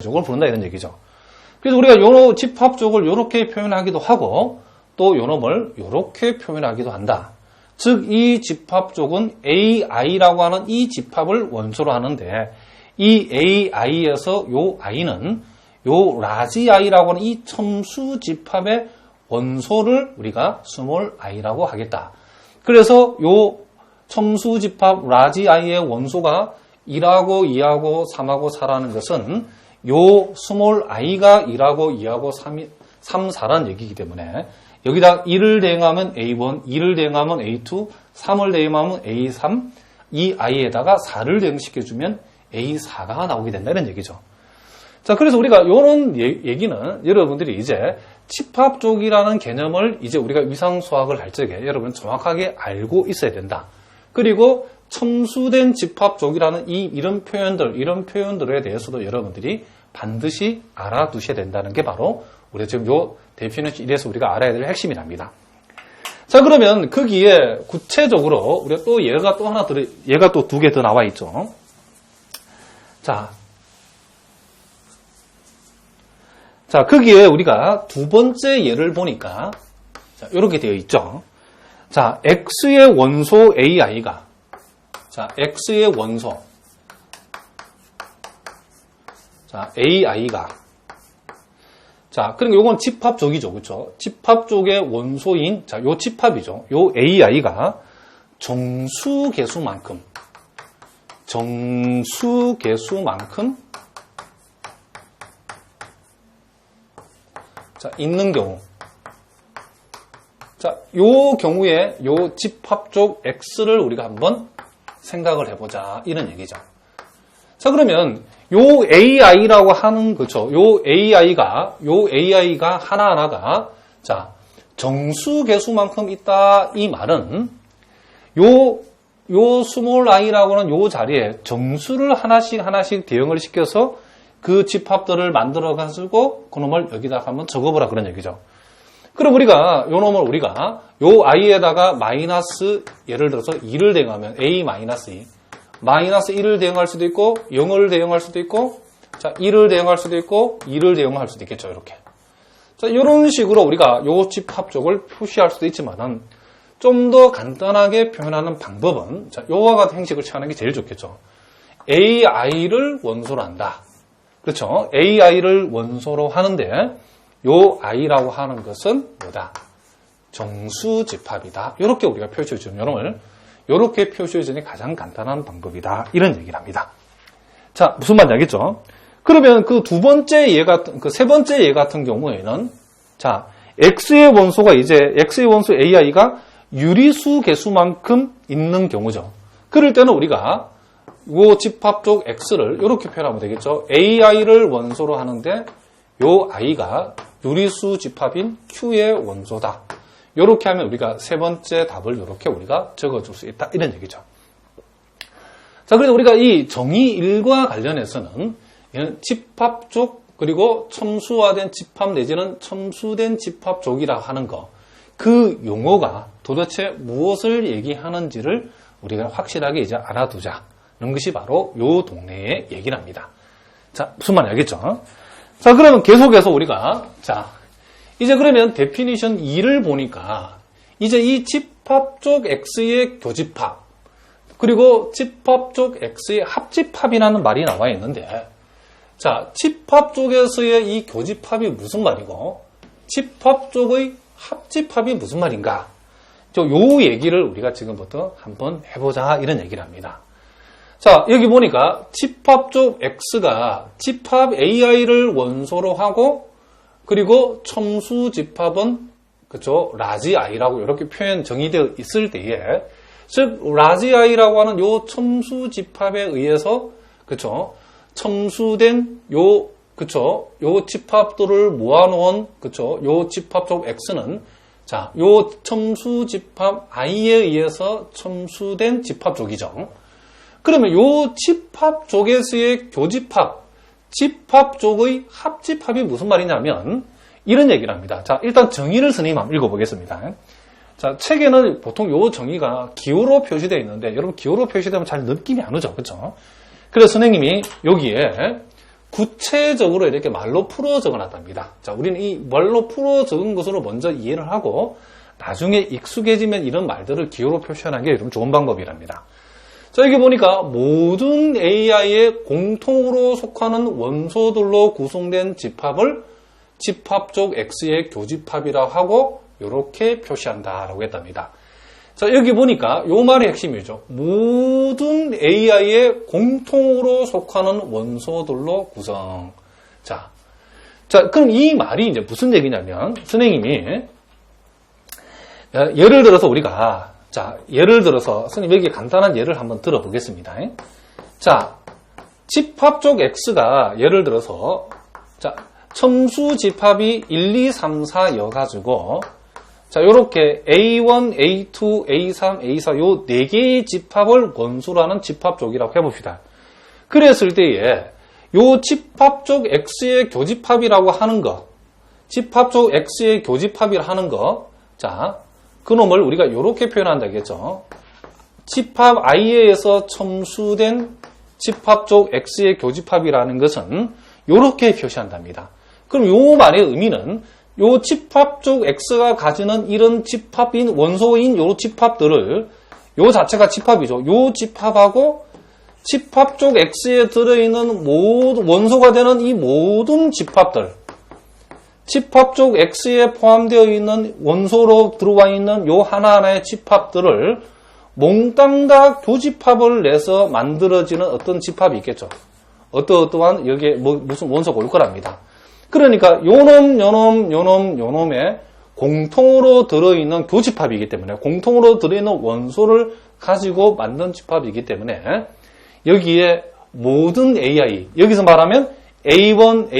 쪽을 부른다 이런 얘기죠. 그래서 우리가 요 집합쪽을 이렇게 표현하기도 하고 또 요 놈을 이렇게 표현하기도 한다. 즉 이 집합쪽은 AI라고 하는 이 집합을 원소로 하는데 이 AI에서 요 I는 요 라지 I라고 하는 이 첨수 집합의 원소를 우리가 스몰 i라고 하겠다. 그래서 요 첨수 집합 라지 I의 원소가 1하고 2하고 3하고 4라는 것은 요 스몰 i가 1하고 2하고 3, 4라는 얘기이기 때문에 여기다 1을 대응하면 A1, 2를 대응하면 A2, 3을 대응하면 A3, 이 i에다가 4를 대응시켜주면 A4가 나오게 된다 이런 얘기죠. 자, 그래서 우리가 이런 얘기는 여러분들이 이제 집합쪽이라는 개념을 이제 우리가 위상 수학을 할 적에 여러분 정확하게 알고 있어야 된다. 그리고 첨수된 집합쪽이라는 이런 표현들에 대해서도 여러분들이 반드시 알아두셔야 된다는 게 바로 우리가 지금 요 데피니션 1에서 우리가 알아야 될 핵심이랍니다. 자, 그러면 거기에 구체적으로 우리가 또 얘가 또 두 개 더 나와 있죠. 자, 거기에 우리가 두 번째 예를 보니까 자, 이렇게 되어 있죠. 자, x의 원소 AI가 x의 원소 AI가 그러니까 요건 집합쪽이죠. 그렇죠? 집합쪽의 원소인 요 집합이죠. 요 AI가 정수계수만큼 있는 경우. 요 경우에 요 집합쪽 X를 우리가 한번 생각을 해보자. 이런 얘기죠. 자, 그러면 요 AI라고 하는, 그쵸. 요 AI가 하나하나가, 정수계수만큼 있다. 이 말은, 요 스몰 i라고 하는 요 자리에 정수를 하나씩 대응을 시켜서 그 집합들을 만들어가지고 그놈을 여기다 한번 적어보라 그런 얘기죠. 그럼 우리가 요 놈을 우리가 요 i에다가 마이너스 예를 들어서 2를 대응하면 a-2 마이너스 1을 대응할 수도 있고 0을 대응할 수도 있고 1을 대응할 수도 있고 2를 대응할 수도 있겠죠. 이렇게. 이런 식으로 우리가 요 집합쪽을 표시할 수도 있지만은 좀 더 간단하게 표현하는 방법은 요와 같은 형식을 취하는 게 제일 좋겠죠. AI를 원소로 한다. 그렇죠? AI를 원소로 하는데 요 I라고 하는 것은 뭐다? 정수집합이다. 이렇게 우리가 표시해주는 요놈을 이렇게 표시해주는 게 가장 간단한 방법이다. 이런 얘기를 합니다. 자, 무슨 말인지 알겠죠? 그러면 그 세 번째 예 같은 경우에는 X의 원소 AI가 유리수 개수만큼 있는 경우죠. 그럴 때는 우리가 요 집합쪽 X를 이렇게 표현하면 되겠죠. AI를 원소로 하는데 요 I가 유리수 집합인 Q의 원소다. 이렇게 하면 우리가 세 번째 답을 이렇게 우리가 적어줄 수 있다. 이런 얘기죠. 자, 그래서 우리가 이 정의 1과 관련해서는 집합쪽 그리고 첨수화된 집합 내지는 첨수된 집합쪽이라 하는 거, 그 용어가 도대체 무엇을 얘기하는지를 우리가 확실하게 이제 알아두자. 이런 것이 바로 요 동네의 얘기랍니다. 자, 무슨 말인지 알겠죠? 자, 그러면 계속해서 우리가, 이제 그러면 데피니션 2를 보니까, 이제 이 집합쪽 X의 교집합, 그리고 집합쪽 X의 합집합이라는 말이 나와 있는데, 집합쪽에서의 이 교집합이 무슨 말이고, 집합쪽의 합집합이 무슨 말인가? 요 얘기를 우리가 지금부터 한번 해보자. 이런 얘기를 합니다. 자, 여기 보니까 집합쪽 X가 집합 AI를 원소로 하고 그리고 첨수 집합은 그쵸 라지 I라고 이렇게 표현 정의되어 있을 때에 즉 라지 I라고 하는 요 첨수 집합에 의해서 그쵸 첨수된 요 집합들을 모아놓은 요 집합쪽 X는 요 첨수 집합 I에 의해서 첨수된 집합쪽이죠. 그러면 요 집합쪽에서의 교집합, 집합쪽의 합집합이 무슨 말이냐면 이런 얘기를 합니다. 일단 정의를 선생님 한번 읽어보겠습니다. 책에는 보통 요 정의가 기호로 표시되어 있는데 여러분 기호로 표시되면 잘 느낌이 안 오죠. 그렇죠? 그래서 선생님이 여기에 구체적으로 이렇게 말로 풀어 적어놨답니다. 자, 우리는 이 말로 풀어 적은 것으로 먼저 이해를 하고 나중에 익숙해지면 이런 말들을 기호로 표시하는 게 좀 좋은 방법이랍니다. 자, 여기 보니까 모든 AI에 공통으로 속하는 원소들로 구성된 집합을 집합적 X의 교집합이라 하고 이렇게 표시한다라고 했답니다. 자, 여기 보니까 이 말이 핵심이죠. 모든 AI에 공통으로 속하는 원소들로 구성. 자, 그럼 이 말이 이제 무슨 얘기냐면 선생님이 예를 들어서 우리가 예를 들어서 선생님 여기 간단한 예를 한번 들어보겠습니다. 자, 집합적 X가 예를 들어서 첨수 집합이 1, 2, 3, 4여가지고 자, 요렇게 A1, A2, A3, A4 요 4개의 집합을 원소라는 집합족이라고 해봅시다. 그랬을 때에 요 집합적 X의 교집합이라고 하는 거, 집합적 X의 교집합이라 하는 거, 자, 그놈을 우리가 요렇게 표현한다겠죠. 집합 I에서 첨수된 집합적 X의 교집합이라는 것은 요렇게 표시한답니다. 그럼 요 말의 의미는 요 집합적 X가 가지는 이런 집합인 원소인 요 집합들을 요 자체가 집합이죠. 요 집합하고 집합적 X에 들어있는 모든 원소가 되는 이 모든 집합들, 집합적 X에 포함되어 있는 원소로 들어와 있는 요 하나하나의 집합들을 몽땅 다 교집합을 내서 만들어지는 어떤 집합이 있겠죠. 어떠한 여기에 무슨 원소가 올 거랍니다. 그러니까 요놈의 공통으로 들어있는 교집합이기 때문에 공통으로 들어있는 원소를 가지고 만든 집합이기 때문에 여기에 모든 AI, 여기서 말하면 A1,